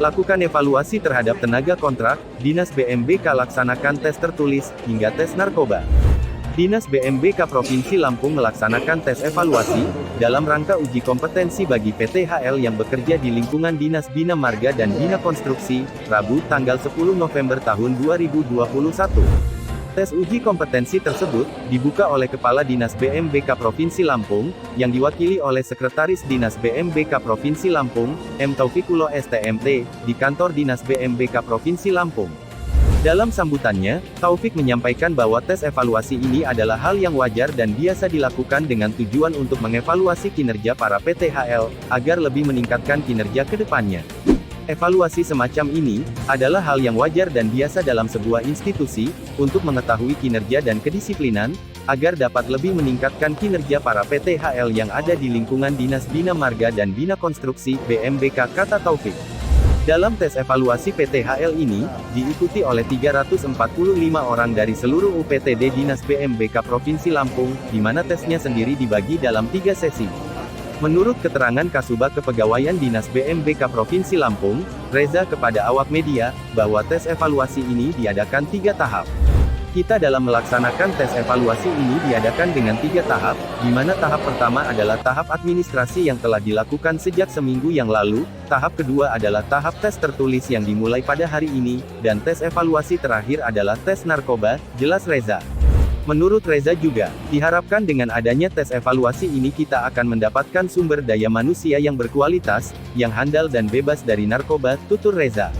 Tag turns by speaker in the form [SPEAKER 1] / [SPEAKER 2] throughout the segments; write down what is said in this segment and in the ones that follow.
[SPEAKER 1] Lakukan evaluasi terhadap tenaga kontrak, Dinas BMBK laksanakan tes tertulis, hingga tes narkoba. Dinas BMBK Provinsi Lampung melaksanakan tes evaluasi, dalam rangka uji kompetensi bagi PTHL yang bekerja di lingkungan Dinas Bina Marga dan Bina Konstruksi, Rabu tanggal 10 November tahun 2021. Tes uji kompetensi tersebut, dibuka oleh Kepala Dinas BMBK Provinsi Lampung, yang diwakili oleh Sekretaris Dinas BMBK Provinsi Lampung, M. Taufikulo STMT, di kantor Dinas BMBK Provinsi Lampung. Dalam sambutannya, Taufik menyampaikan bahwa tes evaluasi ini adalah hal yang wajar dan biasa dilakukan dengan tujuan untuk mengevaluasi kinerja para PTHL, agar lebih meningkatkan kinerja ke depannya. Evaluasi semacam ini adalah hal yang wajar dan biasa dalam sebuah institusi, untuk mengetahui kinerja dan kedisiplinan, agar dapat lebih meningkatkan kinerja para PTHL yang ada di lingkungan Dinas Bina Marga dan Bina Konstruksi, BMBK, kata Taufik. Dalam tes evaluasi PTHL ini, diikuti oleh 345 orang dari seluruh UPTD Dinas BMBK Provinsi Lampung, di mana tesnya sendiri dibagi dalam 3 sesi. Menurut keterangan Kasubag Kepegawaian Dinas BMBK Provinsi Lampung, Reza kepada awak media, bahwa tes evaluasi ini diadakan 3 tahap. Kita dalam melaksanakan tes evaluasi ini diadakan dengan 3 tahap, di mana tahap pertama adalah tahap administrasi yang telah dilakukan sejak seminggu yang lalu, tahap kedua adalah tahap tes tertulis yang dimulai pada hari ini, dan tes evaluasi terakhir adalah tes narkoba, jelas Reza. Menurut Reza juga, diharapkan dengan adanya tes evaluasi ini kita akan mendapatkan sumber daya manusia yang berkualitas, yang handal dan bebas dari narkoba, tutur Reza.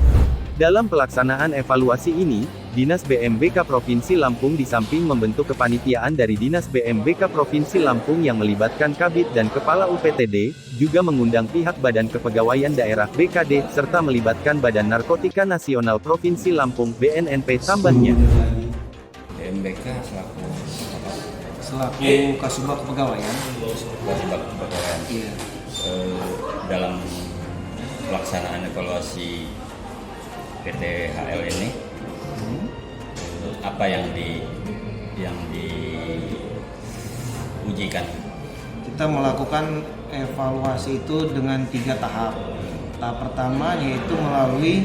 [SPEAKER 1] Dalam pelaksanaan evaluasi ini, Dinas BMBK Provinsi Lampung di samping membentuk kepanitiaan dari Dinas BMBK Provinsi Lampung yang melibatkan Kabid dan Kepala UPTD, juga mengundang pihak Badan Kepegawaian Daerah BKD, serta melibatkan Badan Narkotika Nasional Provinsi Lampung BNNP tambahnya.
[SPEAKER 2] BMBK selaku
[SPEAKER 3] Kasubag Kepegawaian.
[SPEAKER 2] Kasubag Kepegawaian.
[SPEAKER 3] Iya.
[SPEAKER 2] Dalam pelaksanaan evaluasi PTHL ini, apa yang diujikan?
[SPEAKER 3] Kita melakukan evaluasi itu dengan 3 tahap. Tahap pertama yaitu melalui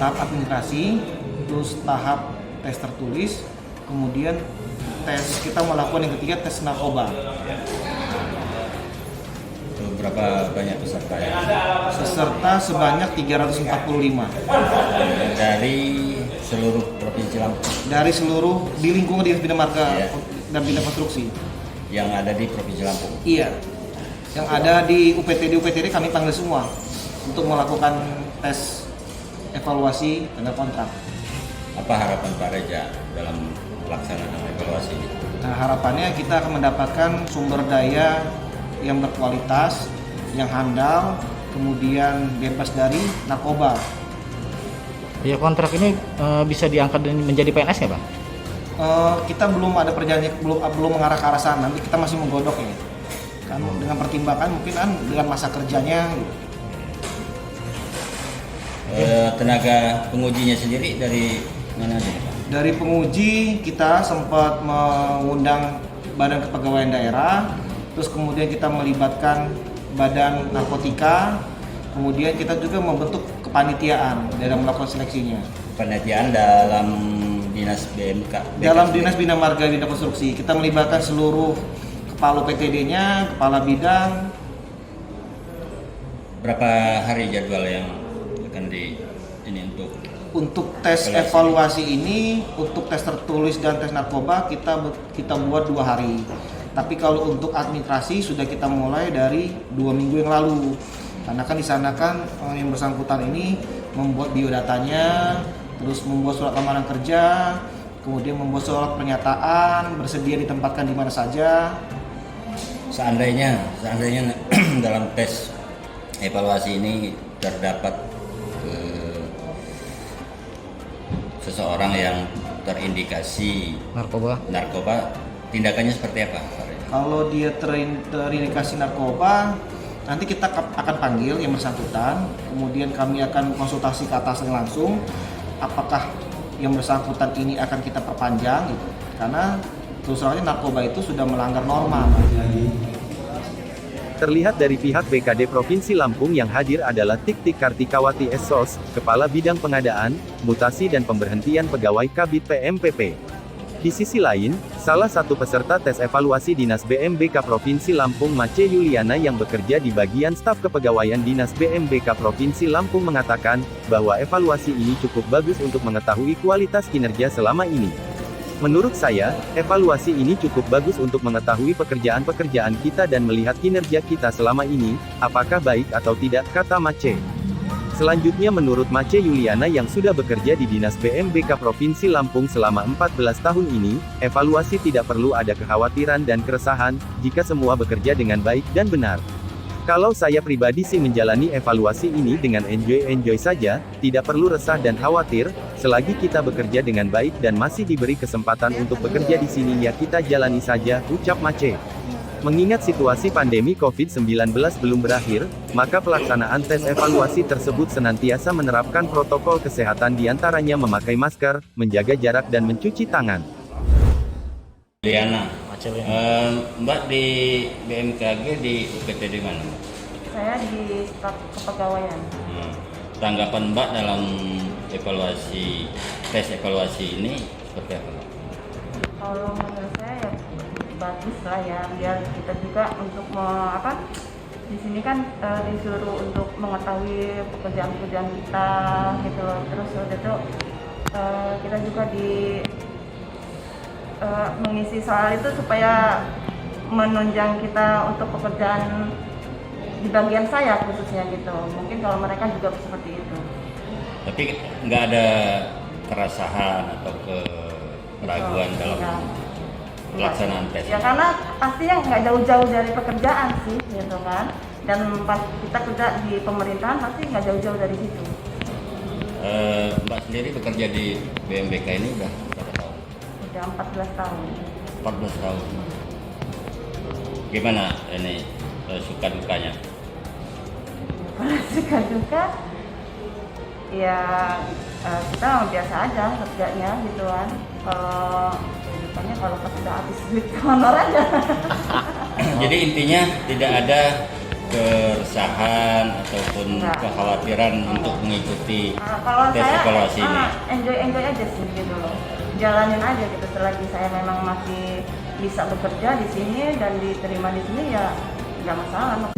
[SPEAKER 3] tahap administrasi, terus tahap tes tertulis, kemudian kita melakukan yang ketiga tes narkoba.
[SPEAKER 2] Berapa banyak peserta ya?
[SPEAKER 3] Peserta sebanyak 345
[SPEAKER 2] dari seluruh provinsi Lampung.
[SPEAKER 3] dari seluruh di lingkungan Dinas Bina Marga
[SPEAKER 2] Iya.
[SPEAKER 3] dan Bina Konstruksi.
[SPEAKER 2] Yang ada di provinsi Lampung.
[SPEAKER 3] Iya. Yang ada di UPTD kami panggil semua untuk melakukan tes evaluasi tanda kontrak.
[SPEAKER 2] Apa harapan Pak Reza dalam pelaksanaan evaluasi ini?
[SPEAKER 3] Nah, harapannya kita akan mendapatkan sumber daya yang berkualitas, yang handal, kemudian bebas dari narkoba.
[SPEAKER 4] Ya, kontrak ini bisa diangkat menjadi PNS nggak, Bang?
[SPEAKER 3] Kita belum ada perjanjian, belum mengarah ke arah sana. Nanti kita masih menggodok ya. Kan dengan pertimbangan mungkin kan dengan masa kerjanya.
[SPEAKER 2] Tenaga pengujinya sendiri dari mana aja, Pak?
[SPEAKER 3] Dari penguji kita sempat mengundang Badan Kepegawaian Daerah, terus kemudian kita melibatkan Badan Narkotika, kemudian kita juga membentuk kepanitiaan dalam melakukan seleksinya.
[SPEAKER 2] Penelitian dalam Dinas BMK.
[SPEAKER 3] Dalam Dinas Bina Marga Bina Konstruksi, kita melibatkan seluruh kepala PTD-nya, kepala bidang.
[SPEAKER 2] Berapa hari jadwal yang akan ini
[SPEAKER 3] untuk tes evaluasi ini, untuk tes tertulis dan tes narkoba kita buat 2 hari. Tapi kalau untuk administrasi sudah kita mulai dari 2 minggu yang lalu. Karena kan di sana kan yang bersangkutan ini membuat biodatanya, terus membuat surat lamaran kerja, kemudian membuat surat pernyataan, bersedia ditempatkan di mana saja.
[SPEAKER 2] Seandainya dalam tes evaluasi ini terdapat seseorang yang terindikasi narkoba, tindakannya seperti apa?
[SPEAKER 3] Kalau dia terindikasi narkoba, nanti kita akan panggil yang bersangkutan, kemudian kami akan konsultasi ke atasnya langsung, apakah yang bersangkutan ini akan kita perpanjang gitu. Karena terus terangnya narkoba itu sudah melanggar norma.
[SPEAKER 1] Terlihat dari pihak BKD Provinsi Lampung yang hadir adalah Tik Kartikawati Esos, Kepala Bidang Pengadaan, Mutasi dan Pemberhentian Pegawai Kabid PMPP. Di sisi lain, salah satu peserta tes evaluasi Dinas BMBK Provinsi Lampung Mace Yuliana yang bekerja di bagian staf kepegawaian Dinas BMBK Provinsi Lampung mengatakan, bahwa evaluasi ini cukup bagus untuk mengetahui kualitas kinerja selama ini. Menurut saya, evaluasi ini cukup bagus untuk mengetahui pekerjaan-pekerjaan kita dan melihat kinerja kita selama ini, apakah baik atau tidak, kata Mace. Selanjutnya menurut Mace Yuliana yang sudah bekerja di Dinas BMBK Provinsi Lampung selama 14 tahun ini, evaluasi tidak perlu ada kekhawatiran dan keresahan, jika semua bekerja dengan baik dan benar. Kalau saya pribadi sih menjalani evaluasi ini dengan enjoy saja, tidak perlu resah dan khawatir, selagi kita bekerja dengan baik dan masih diberi kesempatan untuk bekerja di sini ya kita jalani saja, ucap Mace. Mengingat situasi pandemi COVID-19 belum berakhir, maka pelaksanaan tes evaluasi tersebut senantiasa menerapkan protokol kesehatan diantaranya memakai masker, menjaga jarak dan mencuci tangan.
[SPEAKER 2] Liana, Mbak di BMKG di UPT di mana?
[SPEAKER 5] Saya di staf kepegawaian.
[SPEAKER 2] Tanggapan Mbak dalam tes evaluasi ini seperti apa?
[SPEAKER 5] Kalau menurut saya ya bagus lah ya, biar kita juga untuk di sini kan disuruh untuk mengetahui pekerjaan-pekerjaan kita gitu loh. Terus udah tuh kita juga mengisi soal itu supaya menunjang kita untuk pekerjaan di bagian saya khususnya gitu. Mungkin kalau mereka juga seperti itu.
[SPEAKER 2] Tapi nggak ada keresahan atau keraguan dalam pelaksanaan tes?
[SPEAKER 5] Ya karena pastinya nggak jauh-jauh dari pekerjaan sih gitu kan. Dan pas kita kerja di pemerintahan pasti nggak jauh-jauh dari situ.
[SPEAKER 2] Mbak sendiri bekerja di BMBK ini udah berapa tahun?
[SPEAKER 5] Udah 14 tahun.
[SPEAKER 2] 14 tahun. Gimana ini suka dukanya?
[SPEAKER 5] Suka duka, ya kita biasa aja kerjanya gitu kan. Kalau pas udah habis duit honor aja.
[SPEAKER 2] Jadi intinya tidak ada keresahan ataupun kekhawatiran untuk mengikuti tes evaluasi ini.
[SPEAKER 5] Enjoy aja sih gitu loh. Jalanin aja gitu, selagi saya memang masih bisa bekerja di sini dan diterima di sini ya nggak masalah.